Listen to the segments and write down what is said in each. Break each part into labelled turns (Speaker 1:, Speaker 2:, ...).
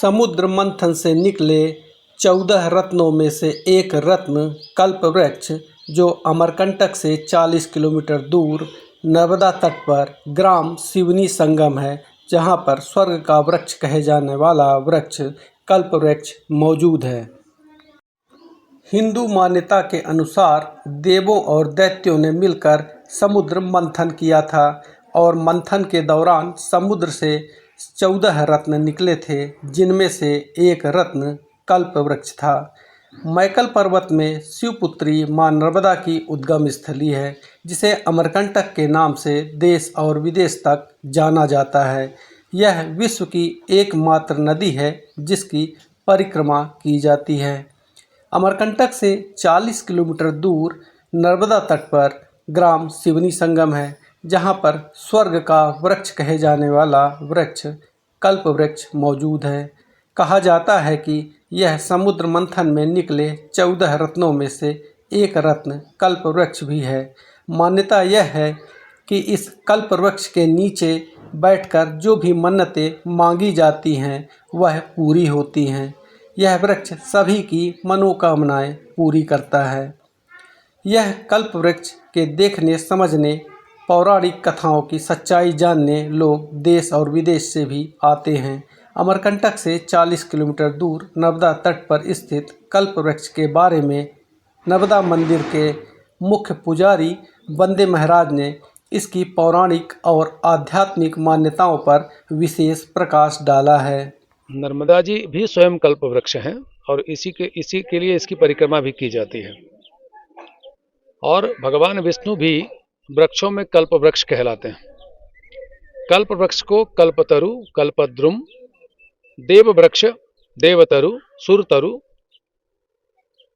Speaker 1: समुद्र मंथन से निकले 14 रत्नों में से एक रत्न कल्पवृक्ष, जो अमरकंटक से 40 किलोमीटर दूर नर्मदा तट पर ग्राम सिवनी संगम है, जहाँ पर स्वर्ग का वृक्ष कहे जाने वाला वृक्ष कल्पवृक्ष मौजूद है। हिंदू मान्यता के अनुसार देवों और दैत्यों ने मिलकर समुद्र मंथन किया था और मंथन के दौरान समुद्र से 14 रत्न निकले थे, जिनमें से एक रत्न कल्पवृक्ष था। मैकल पर्वत में शिवपुत्री मां नर्मदा की उद्गम स्थली है, जिसे अमरकंटक के नाम से देश और विदेश तक जाना जाता है। यह विश्व की एकमात्र नदी है जिसकी परिक्रमा की जाती है। अमरकंटक से 40 किलोमीटर दूर नर्मदा तट पर ग्राम सिवनी संगम है, जहाँ पर स्वर्ग का वृक्ष कहे जाने वाला वृक्ष कल्पवृक्ष मौजूद है। कहा जाता है कि यह समुद्र मंथन में निकले 14 रत्नों में से एक रत्न कल्पवृक्ष भी है। मान्यता यह है कि इस कल्पवृक्ष के नीचे बैठकर जो भी मन्नतें मांगी जाती हैं वह पूरी होती हैं। यह वृक्ष सभी की मनोकामनाएं पूरी करता है। यह कल्पवृक्ष के देखने समझने, पौराणिक कथाओं की सच्चाई जानने लोग देश और विदेश से भी आते हैं। अमरकंटक से 40 किलोमीटर दूर नर्मदा तट पर स्थित कल्पवृक्ष के बारे में नर्मदा मंदिर के मुख्य पुजारी वंदे महाराज ने इसकी पौराणिक और आध्यात्मिक मान्यताओं पर विशेष प्रकाश डाला है।
Speaker 2: नर्मदा जी भी स्वयं कल्पवृक्ष हैं और इसी के लिए इसकी परिक्रमा भी की जाती है। और भगवान विष्णु भी वृक्षों में कल्पवृक्ष कहलाते हैं। कल्पवृक्ष को कल्पतरु, कल्पद्रुम, देववृक्ष, देवतरु, सुरतरु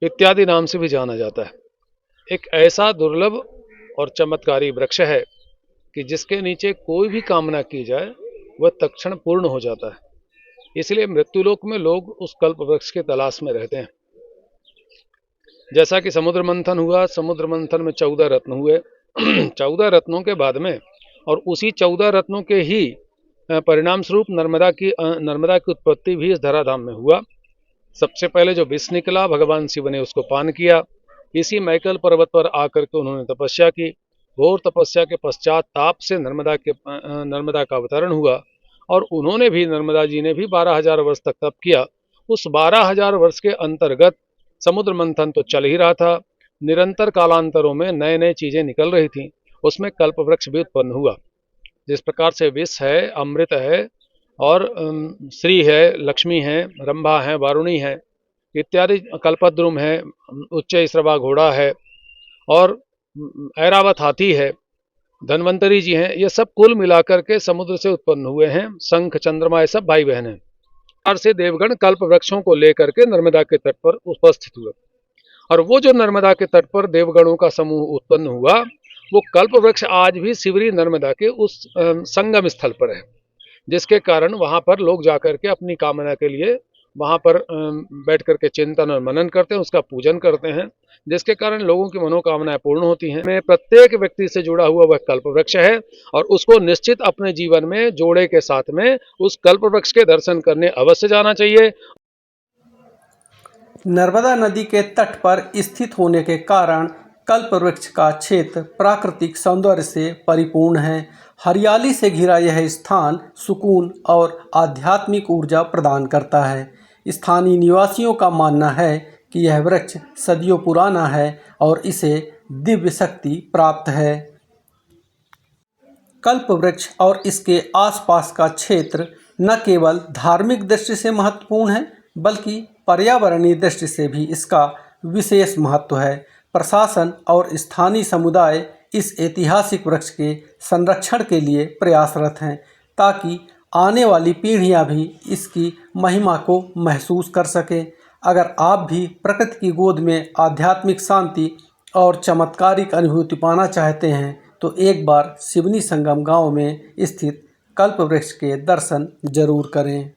Speaker 2: इत्यादि नाम से भी जाना जाता है। एक ऐसा दुर्लभ और चमत्कारी वृक्ष है कि जिसके नीचे कोई भी कामना की जाए वह तत्क्षण पूर्ण हो जाता है। इसलिए मृत्युलोक में लोग उस कल्पवृक्ष की तलाश में रहते हैं। जैसा कि समुद्र मंथन हुआ, समुद्र मंथन में 14 रत्न हुए। 14 रत्नों के बाद में और उसी 14 रत्नों के ही परिणाम स्वरूप नर्मदा की उत्पत्ति भी इस धराधाम में हुआ। सबसे पहले जो विष निकला, भगवान शिव ने उसको पान किया। इसी मैकल पर्वत पर आकर के उन्होंने तपस्या की। घोर तपस्या के पश्चात ताप से नर्मदा का अवतरण हुआ और उन्होंने भी, नर्मदा जी ने भी 12,000 वर्ष तक तप किया। उस 12,000 वर्ष के अंतर्गत समुद्र मंथन तो चल ही रहा था। निरंतर कालांतरों में नए नए चीजें निकल रही थीं। उसमें कल्पवृक्ष भी उत्पन्न हुआ। जिस प्रकार से विष है, अमृत है और श्री है, लक्ष्मी है, रंभा है, वारुणी है इत्यादि, कल्पद्रुम है, उच्च श्रवा घोड़ा है और ऐरावत हाथी है, धन्वंतरी जी हैं, ये सब कुल मिलाकर के समुद्र से उत्पन्न हुए हैं। शंख, चंद्रमा, ये सब भाई बहन हैं। और से देवगण कल्प वृक्षों को लेकर के नर्मदा के तट पर उपस्थित हुए और वो जो नर्मदा के तट पर देवगणों का समूह उत्पन्न हुआ, वो कल्प वृक्ष आज भी सिवरी नर्मदा के उस संगम स्थल पर है, जिसके कारण वहां पर लोग जाकर के अपनी कामना के लिए वहां पर बैठ करके चिंतन और मनन करते हैं, उसका पूजन करते हैं, जिसके कारण लोगों की मनोकामनाएं पूर्ण होती हैं। में प्रत्येक व्यक्ति से जुड़ा हुआ वह कल्प वृक्ष है और उसको निश्चित अपने जीवन में जोड़े के साथ में उस कल्प वृक्ष के दर्शन करने अवश्य जाना चाहिए।
Speaker 1: नर्मदा नदी के तट पर स्थित होने के कारण कल्पवृक्ष का क्षेत्र प्राकृतिक सौंदर्य से परिपूर्ण है। हरियाली से घिरा यह स्थान सुकून और आध्यात्मिक ऊर्जा प्रदान करता है। स्थानीय निवासियों का मानना है कि यह वृक्ष सदियों पुराना है और इसे दिव्य शक्ति प्राप्त है। कल्पवृक्ष और इसके आसपास का क्षेत्र न केवल धार्मिक दृष्टि से महत्वपूर्ण है, बल्कि पर्यावरणीय दृष्टि से भी इसका विशेष महत्व है। प्रशासन और स्थानीय समुदाय इस ऐतिहासिक वृक्ष के संरक्षण के लिए प्रयासरत हैं, ताकि आने वाली पीढ़ियां भी इसकी महिमा को महसूस कर सकें। अगर आप भी प्रकृति की गोद में आध्यात्मिक शांति और चमत्कारिक अनुभूति पाना चाहते हैं, तो एक बार सिवनी संगम गांव में स्थित कल्पवृक्ष के दर्शन जरूर करें।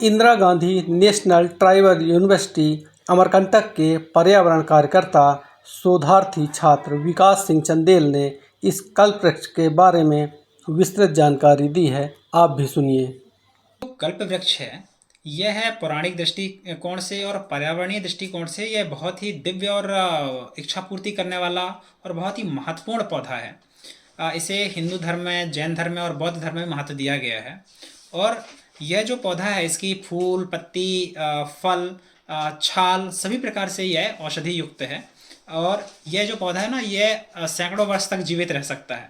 Speaker 1: Indira Gandhi national tribal university Amarkantak के पर्यावरण कार्यकर्ता शोधार्थी छात्र विकास सिंह चंदेल ने इस कल्पवृक्ष के बारे में विस्तृत जानकारी दी है। आप भी सुनिए।
Speaker 3: कल्प वृक्ष है, यह है पौराणिक दृष्टिकोण से और पर्यावरणीय दृष्टिकोण से यह बहुत ही दिव्य और इच्छा पूर्ति करने वाला और बहुत ही महत्वपूर्ण पौधा है। इसे हिंदू धर्म में, जैन धर्म में और बौद्ध धर्म में महत्व दिया गया है। और यह जो पौधा है, इसकी फूल, पत्ती, फल, छाल सभी प्रकार से यह औषधि युक्त है। और यह जो पौधा है ना, यह सैकड़ों वर्ष तक जीवित रह सकता है।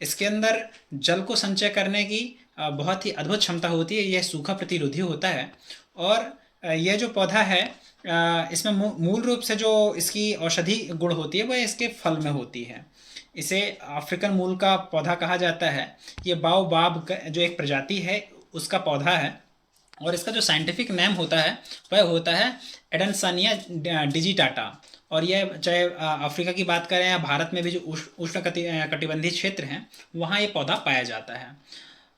Speaker 3: इसके अंदर जल को संचय करने की बहुत ही अद्भुत क्षमता होती है। यह सूखा प्रतिरोधी होता है। और यह जो पौधा है, इसमें मूल रूप से जो इसकी औषधि गुण होती है वह इसके फल में होती है। इसे अफ्रीकन मूल का पौधा कहा जाता है। ये बाओबाब जो एक प्रजाति है उसका पौधा है। और इसका जो साइंटिफिक नेम होता है वह होता है एडेंसानिया डिजिटाटा। और यह चाहे अफ्रीका की बात करें या भारत में भी जो उष्ण कटिबंधीय क्षेत्र हैं वहाँ ये पौधा पाया जाता है।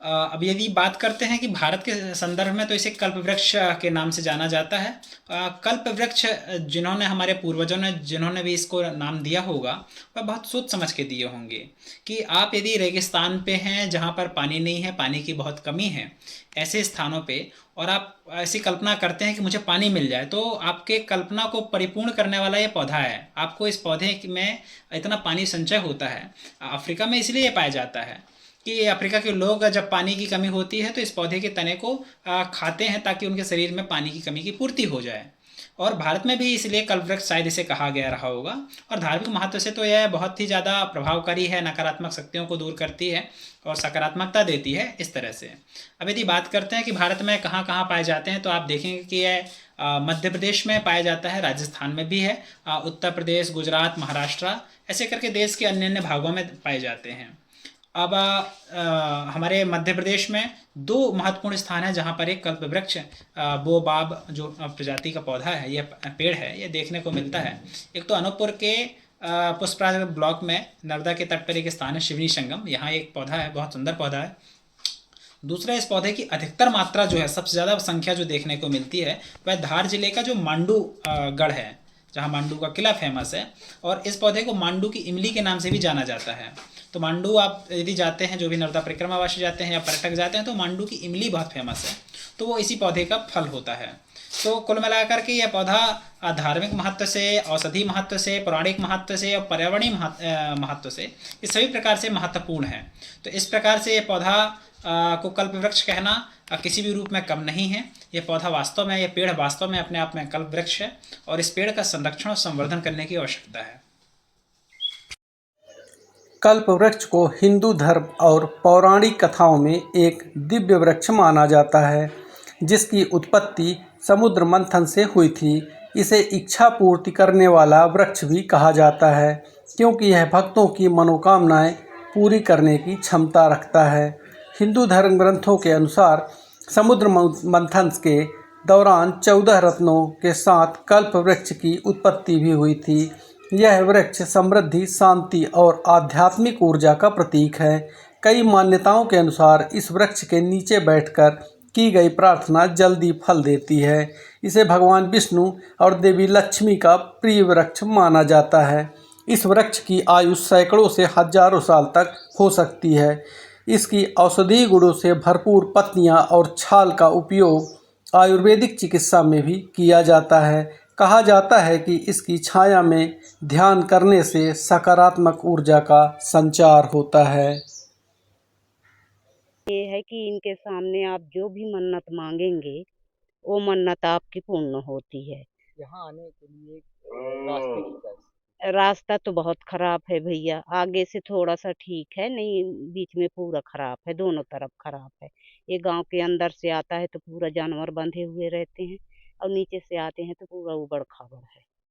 Speaker 3: अब यदि बात करते हैं कि भारत के संदर्भ में, तो इसे कल्प वृक्ष के नाम से जाना जाता है। कल्प वृक्ष जिन्होंने, हमारे पूर्वजों ने जिन्होंने भी इसको नाम दिया होगा, वह बहुत सोच समझ के दिए होंगे कि आप यदि रेगिस्तान पे हैं जहाँ पर पानी नहीं है, पानी की बहुत कमी है, ऐसे स्थानों पे, और आप ऐसी कल्पना करते हैं कि मुझे पानी मिल जाए, तो आपके कल्पना को परिपूर्ण करने वाला ये पौधा है। आपको इस पौधे में इतना पानी संचय होता है। अफ्रीका में इसलिए ये पाया जाता है कि अफ्रीका के लोग जब पानी की कमी होती है तो इस पौधे के तने को खाते हैं ताकि उनके शरीर में पानी की कमी की पूर्ति हो जाए। और भारत में भी इसलिए कल्पवृक्ष शायद इसे कहा गया रहा होगा। और धार्मिक महत्व से तो यह बहुत ही ज़्यादा प्रभावकारी है, नकारात्मक शक्तियों को दूर करती है और सकारात्मकता देती है, इस तरह से। अब यदि बात करते हैं कि भारत में कहाँ कहाँ पाए जाते हैं, तो आप देखेंगे कि यह मध्य प्रदेश में पाया जाता है, राजस्थान में भी है, उत्तर प्रदेश, गुजरात, महाराष्ट्र, ऐसे करके देश के अन्य अन्य भागों में पाए जाते हैं। अब हमारे मध्य प्रदेश में दो महत्वपूर्ण स्थान है जहाँ पर एक कल्प वृक्ष बोबाब जो प्रजाति का पौधा है, यह पेड़ है, यह देखने को मिलता है। एक तो अनूपपुर के पुष्पराज ब्लॉक में नर्मदा के तट पर एक स्थान है शिवनी संगम, यहाँ एक पौधा है, बहुत सुंदर पौधा है। दूसरा, इस पौधे की अधिकतर मात्रा जो है, सबसे ज़्यादा संख्या जो देखने को मिलती है वह धार जिले का जो मांडू गढ़ है, जहाँ मांडू का किला फेमस है। और इस पौधे को मांडू की इमली के नाम से भी जाना जाता है। तो मांडू आप यदि जाते हैं, जो भी नर्मदा परिक्रमावासी जाते हैं या पर्यटक जाते हैं, तो मांडू की इमली बहुत फेमस है, तो वो इसी पौधे का फल होता है। तो कुल मिलाकर के यह पौधा धार्मिक महत्व से, औषधि महत्व से, पौराणिक महत्व से और पर्यावरणीय महत्व से, इस सभी प्रकार से महत्वपूर्ण है। तो इस प्रकार से ये पौधा को कल्प वृक्ष कहना किसी भी रूप में कम नहीं है। ये पौधा वास्तव में, ये पेड़ वास्तव में अपने आप में कल्प वृक्ष है और इस पेड़ का संरक्षण और संवर्धन करने की आवश्यकता है।
Speaker 1: कल्प वृक्ष को हिंदू धर्म और पौराणिक कथाओं में एक दिव्य वृक्ष माना जाता है, जिसकी उत्पत्ति समुद्र मंथन से हुई थी। इसे इच्छा पूर्ति करने वाला वृक्ष भी कहा जाता है, क्योंकि यह भक्तों की मनोकामनाएं पूरी करने की क्षमता रखता है। हिंदू धर्म ग्रंथों के अनुसार समुद्र मंथन के दौरान 14 रत्नों के साथ कल्प वृक्ष की उत्पत्ति भी हुई थी। यह वृक्ष समृद्धि, शांति और आध्यात्मिक ऊर्जा का प्रतीक है। कई मान्यताओं के अनुसार इस वृक्ष के नीचे बैठकर की गई प्रार्थना जल्दी फल देती है। इसे भगवान विष्णु और देवी लक्ष्मी का प्रिय वृक्ष माना जाता है। इस वृक्ष की आयु सैकड़ों से हजारों साल तक हो सकती है। इसकी औषधीय गुणों से भरपूर पत्तियां और छाल का उपयोग आयुर्वेदिक चिकित्सा में भी किया जाता है। कहा जाता है कि इसकी छाया में ध्यान करने से सकारात्मक ऊर्जा का संचार होता है।
Speaker 4: ये है कि इनके सामने आप जो भी मन्नत मांगेंगे वो मन्नत आपकी पूर्ण होती है।
Speaker 5: यहाँ आने के लिए रास्ते की कैसे?
Speaker 4: रास्ता तो बहुत खराब है भैया, आगे से थोड़ा सा ठीक है, नहीं बीच में पूरा खराब है, दोनों तरफ खराब है। ये गांव के अंदर से आता है तो पूरा जानवर बंधे हुए रहते हैं और नीचे से आते हैं तो पूरा उबड़ खाबड़ है।